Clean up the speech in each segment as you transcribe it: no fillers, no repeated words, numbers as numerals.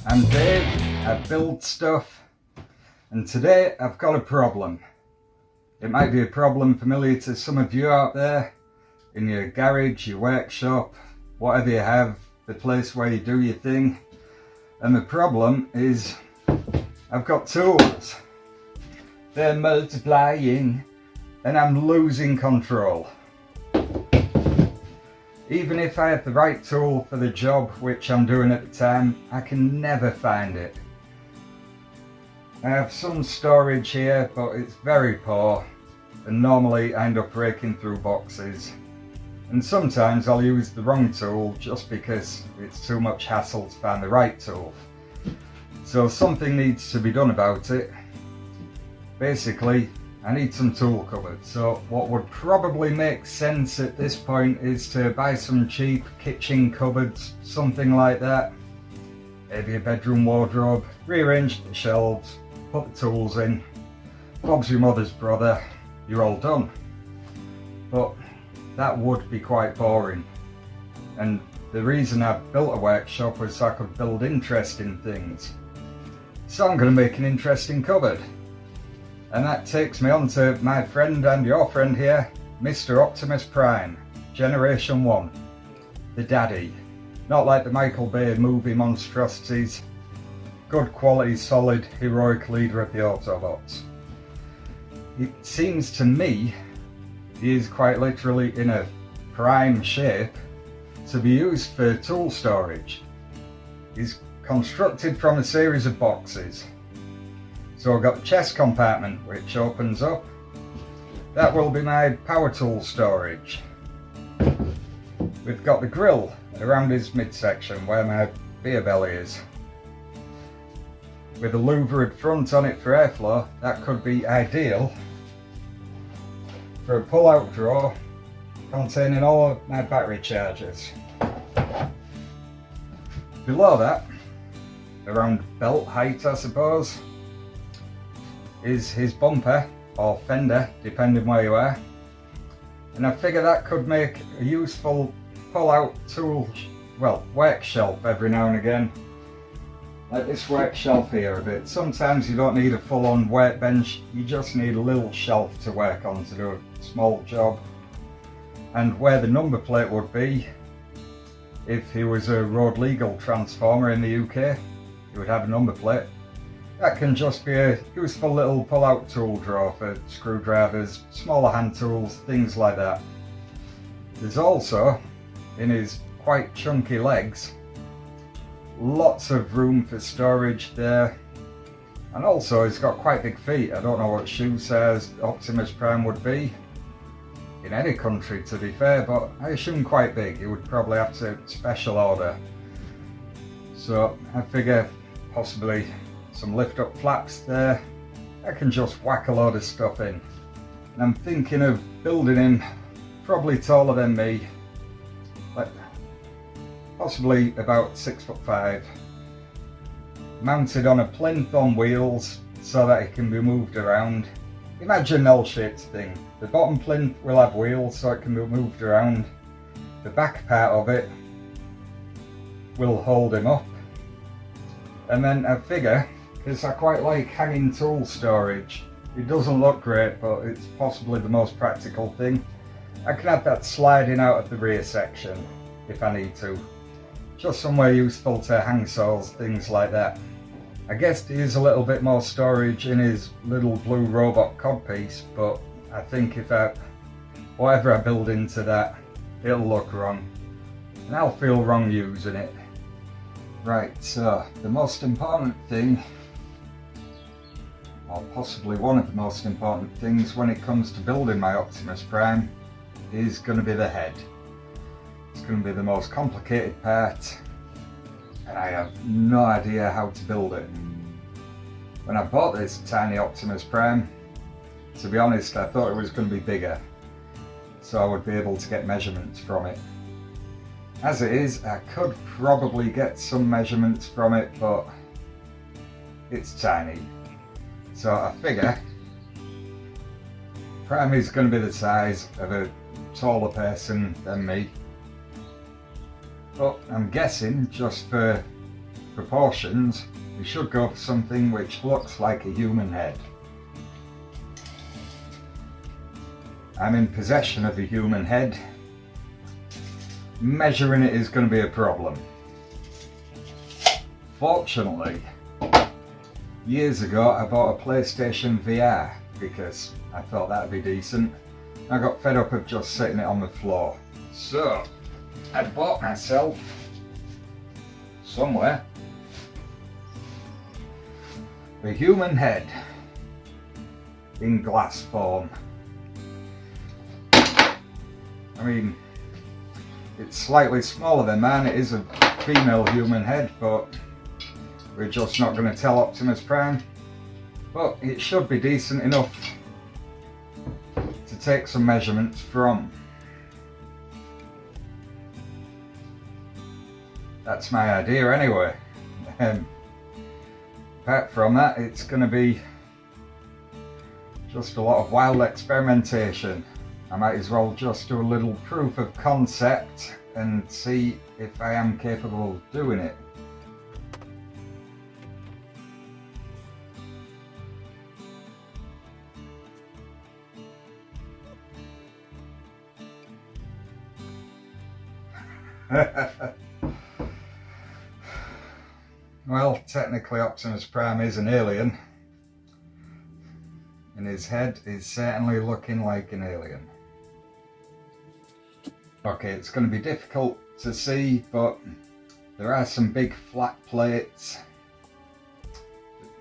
I'm Dave, I build stuff, and today I've got a problem. It might be a problem familiar to some of you out there, in your garage, your workshop, whatever you have, the place where you do your thing. And the problem is, I've got tools. They're multiplying, and I'm losing control. Even if I have the right tool for the job which I'm doing at the time, I can never find it. I have some storage here, but it's very poor, and normally I end up breaking through boxes. And sometimes I'll use the wrong tool just because it's too much hassle to find the right tool. So something needs to be done about it. Basically, I need some tool cupboards. So what would probably make sense at this point is to buy some cheap kitchen cupboards, something like that. Maybe a bedroom wardrobe, rearrange the shelves, put the tools in. Bob's your mother's brother, you're all done. But that would be quite boring. And the reason I built a workshop was so I could build interesting things. So I'm going to make an interesting cupboard. And that takes me on to my friend and your friend here, Mr. Optimus Prime, Generation 1, the daddy. Not like the Michael Bay movie monstrosities, good quality, solid, heroic leader of the Autobots. It seems to me he is quite literally in a prime shape to be used for tool storage. He's constructed from a series of boxes. So I've got the chest compartment which opens up. That will be my power tool storage. We've got the grill around his midsection where my beer belly is. With a louvered front on it for airflow, that could be ideal for a pull-out drawer containing all of my battery chargers. Below that, around belt height I suppose, is his bumper or fender, depending where you are. And I figure that could make a useful pull-out tool, work shelf every now and again. Like this work shelf here a bit. Sometimes you don't need a full-on workbench, you just need a little shelf to work on to do a small job. And where the number plate would be, if he was a road legal transformer in the UK, he would have a number plate. That can just be a useful little pull-out tool drawer for screwdrivers, smaller hand tools, things like that. There's also, in his quite chunky legs, lots of room for storage there. And also he's got quite big feet. I don't know what shoe size Optimus Prime would be in any country, to be fair, but I assume quite big. He would probably have to special order. So I figure possibly some lift up flaps there. I can just whack a load of stuff in. And I'm thinking of building him probably taller than me, like possibly about 6'5", mounted on a plinth on wheels so that it can be moved around. Imagine an L-shaped thing. The bottom plinth will have wheels so it can be moved around. The back part of it will hold him up. And then I figure, because I quite like hanging tool storage, it doesn't look great but it's possibly the most practical thing, I can have that sliding out of the rear section if I need to. Just somewhere useful to hang saws, things like that. I guess there's a little bit more storage in his little blue robot codpiece, but I think if whatever I build into that, it'll look wrong. And I'll feel wrong using it. Right, so the most important thing, or possibly one of the most important things when it comes to building my Optimus Prime, is going to be the head. It's going to be the most complicated part, and I have no idea how to build it. When I bought this tiny Optimus Prime, to be honest, I thought it was going to be bigger, so I would be able to get measurements from it. As it is, I could probably get some measurements from it, but it's tiny. So I figure Prime is going to be the size of a taller person than me. But I'm guessing, just for proportions, we should go for something which looks like a human head. I'm in possession of a human head. Measuring it is going to be a problem. Fortunately, years ago I bought a PlayStation VR because I thought that'd be decent. I got fed up of just sitting it on the floor. So, I bought myself somewhere a human head in glass form. I mean, it's slightly smaller than mine. It is a female human head, but we're just not going to tell Optimus Prime. But it should be decent enough to take some measurements from. That's my idea anyway. Apart from that, it's going to be just a lot of wild experimentation. I might as well just do a little proof of concept and see if I am capable of doing it. Well, technically Optimus Prime is an alien, and his head is certainly looking like an alien. Okay, it's going to be difficult to see, but there are some big flat plates.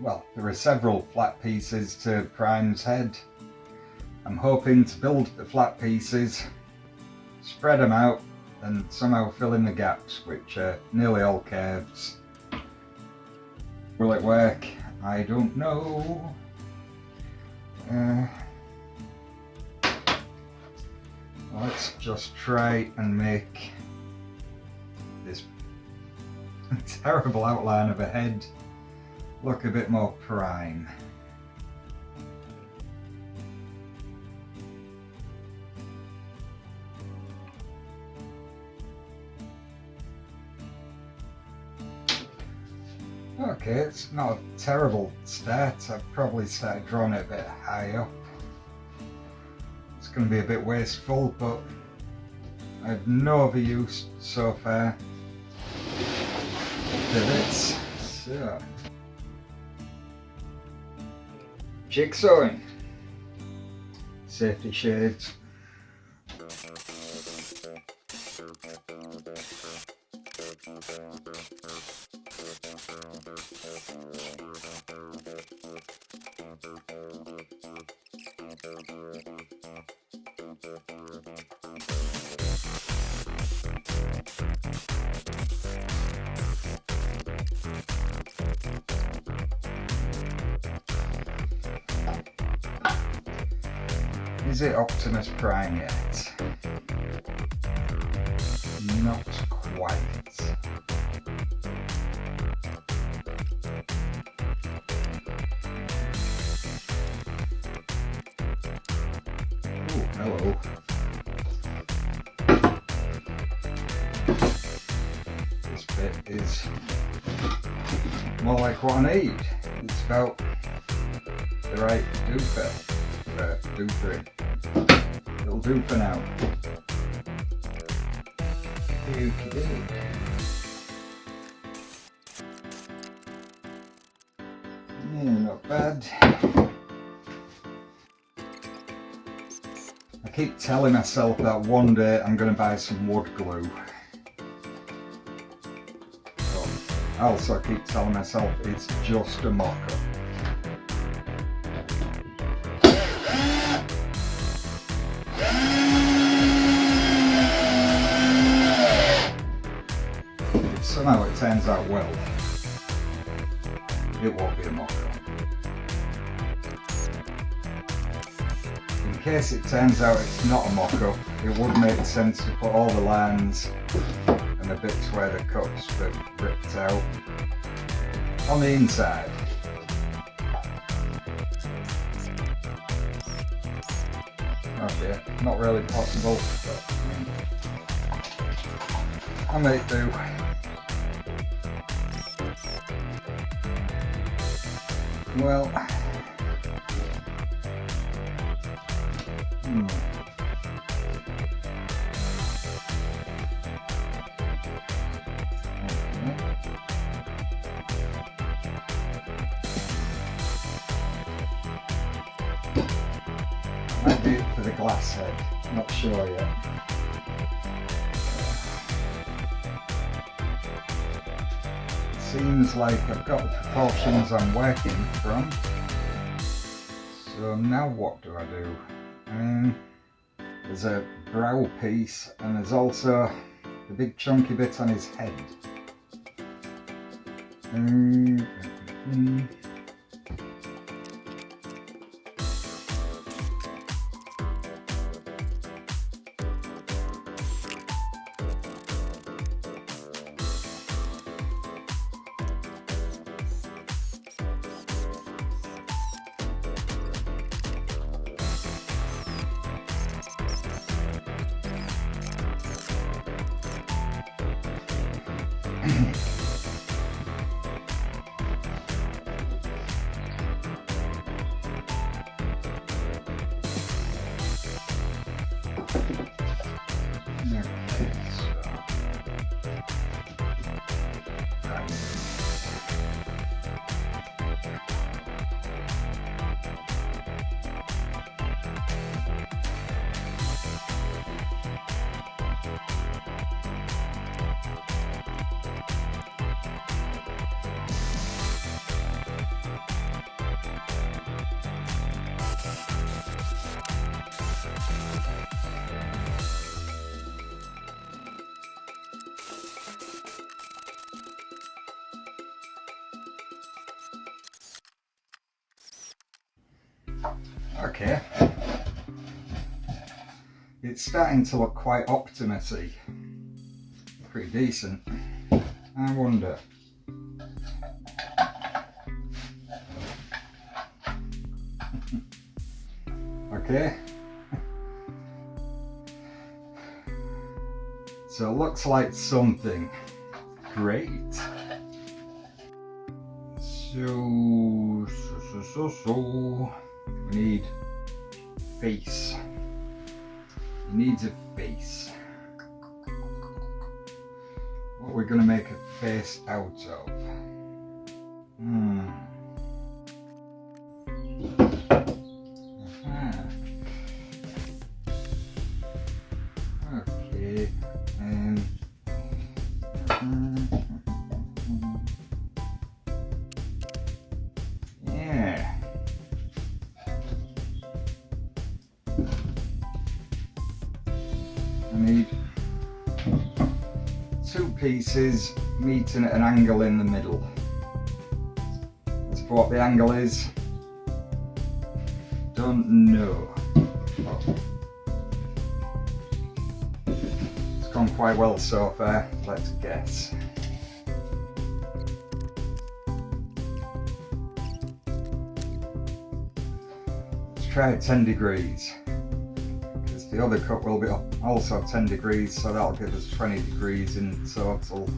Well, there are several flat pieces to Prime's head. I'm hoping to build the flat pieces, spread them out, and somehow fill in the gaps, which are nearly all curves. Will it work? I don't know. Let's just try and make this terrible outline of a head look a bit more prime. Okay, it's not a terrible start. I've probably started drawing it a bit high up. It's going to be a bit wasteful, but I have no other use so far for this. So, jigsawing, safety shades. Is it Optimus Prime yet? Not quite. Oh, hello. This bit is more like what I need. It's about the right doofer. It'll do for now. Yeah, not bad. I keep telling myself that one day I'm going to buy some wood glue. But I also keep telling myself it's just a mock-up. If somehow it turns out well, it won't be a mock-up. In case it turns out it's not a mock-up, it would make sense to put all the lines and the bits where the cuts were ripped out on the inside. Okay, not really possible, but I may do. Well, might be it for the glass head, not sure yet. Seems like I've got the proportions I'm working from. So now what do I do? There's a brow piece and there's also the big chunky bit on his head. Okay, it's starting to look quite Optimus-y, pretty decent. I wonder. Okay, so it looks like something. Great. So we need face. He needs a face. What are we going to make a face out of? Okay. Yeah. I need two pieces meeting at an angle in the middle. As for what the angle is, don't know. Oh. It's gone quite well so far, let's guess. Let's try 10 degrees. Because the other cut will be also 10 degrees, so that'll give us 20 degrees in total.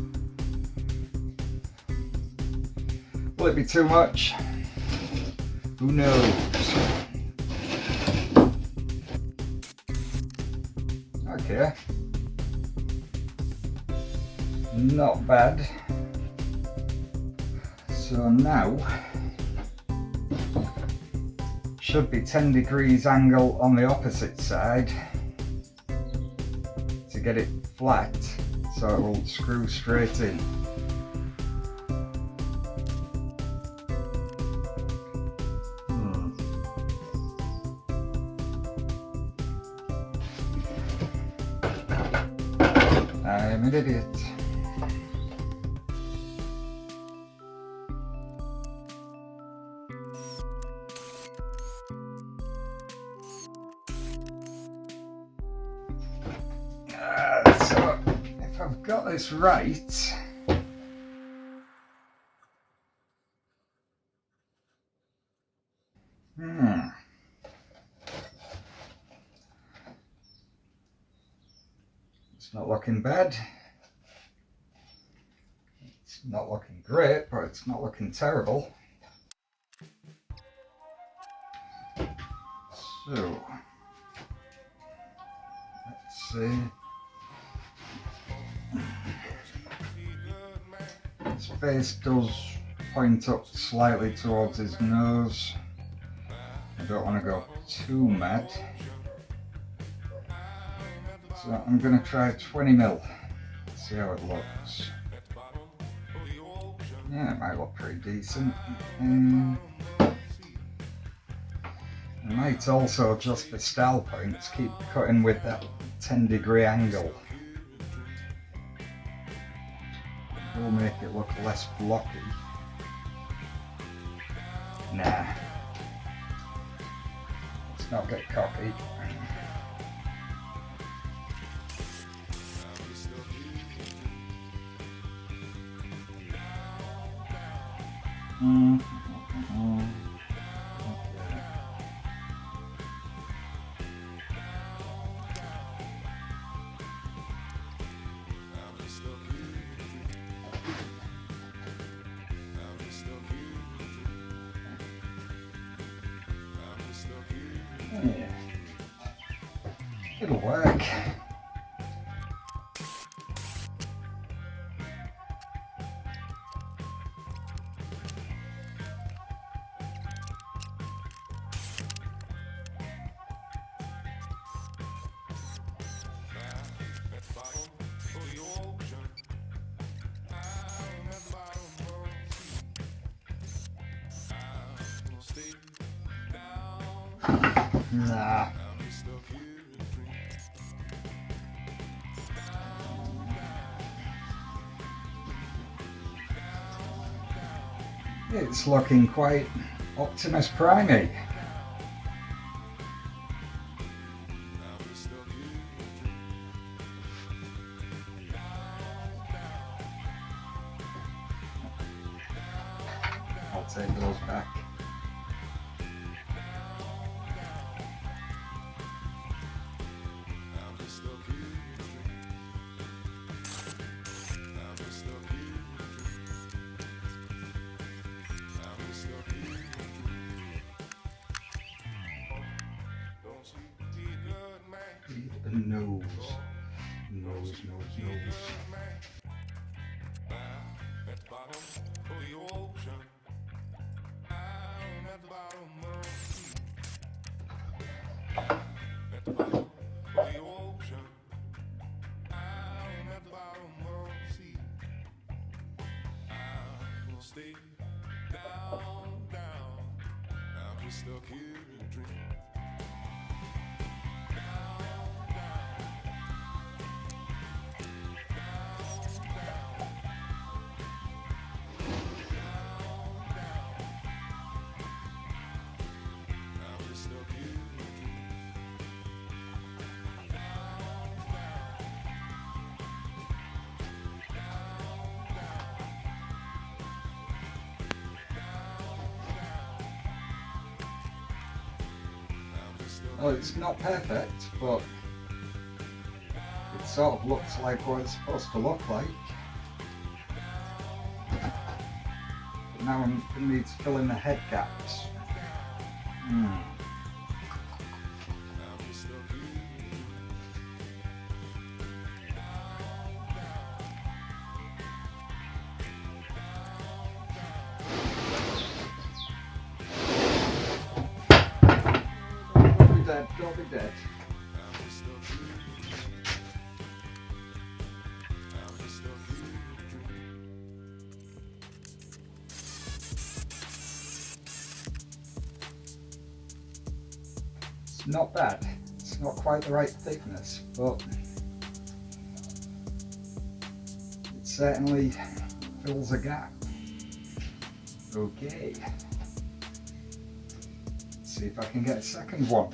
Will it be too much? Who knows? Okay. Not bad. So now should be 10 degrees angle on the opposite side to get it flat so it will screw straight in. I'm an idiot. So, if I've got this right, it's not looking bad. It's not looking great, but it's not looking terrible. So, let's see. His face does point up slightly towards his nose. I don't want to go too mad. So I'm going to try 20mm. See how it looks. Yeah, it might look pretty decent. I might also, just for style points, keep cutting with that 10-degree angle. It will make it look less blocky. Nah. Let's not get cocky. Yeah. It'll work. Nah. It's looking quite Optimus Prime-y. I'll take those back. Nose. Nose. Stuck here in a dream. Well, it's not perfect, but it sort of looks like what it's supposed to look like. But now I'm going to need to fill in the head gaps. Don't be dead. It's not bad. It's not quite the right thickness, but it certainly fills a gap. Okay. Let's see if I can get a second one.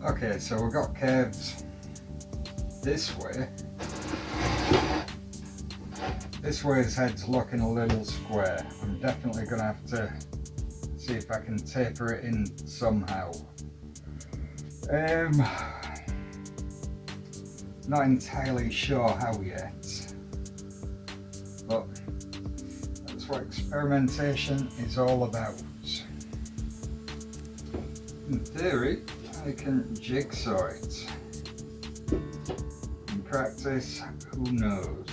Okay, so we've got curves this way. This way his head's looking a little square. I'm definitely going to have to see if I can taper it in somehow. Not entirely sure how yet, but that's what experimentation is all about. In theory, I can jigsaw it. In practice, who knows?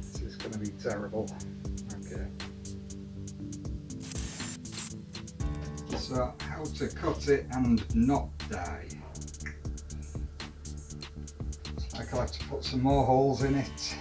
This is going to be terrible. Okay. So, how to cut it and not die. Looks like I'll have to put some more holes in it.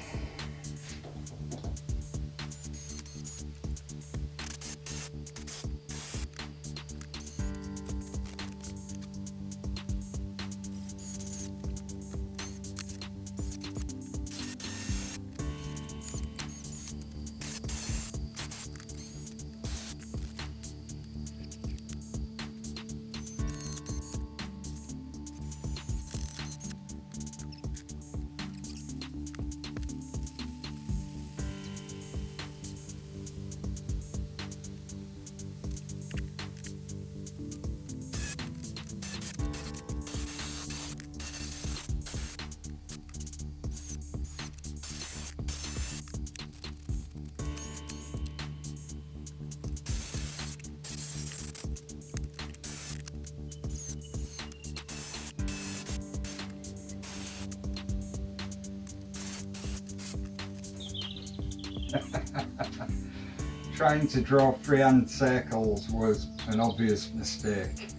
Trying to draw freehand circles was an obvious mistake.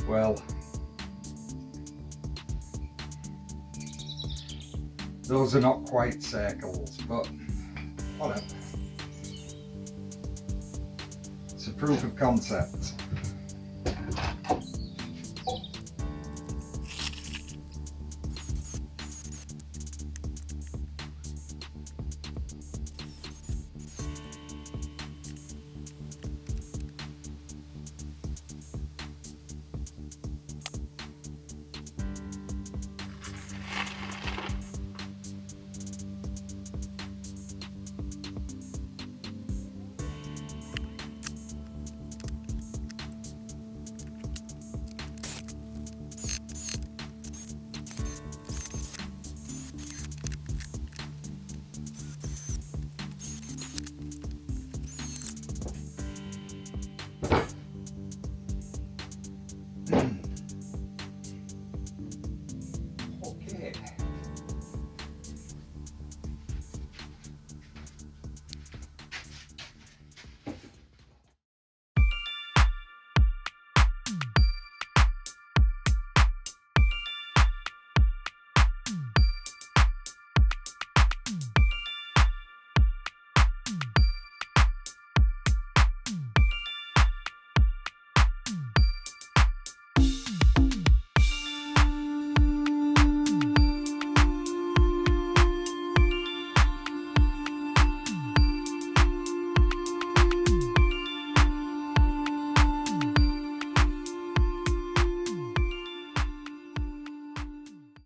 Well, those are not quite circles, but whatever. It's a proof of concept.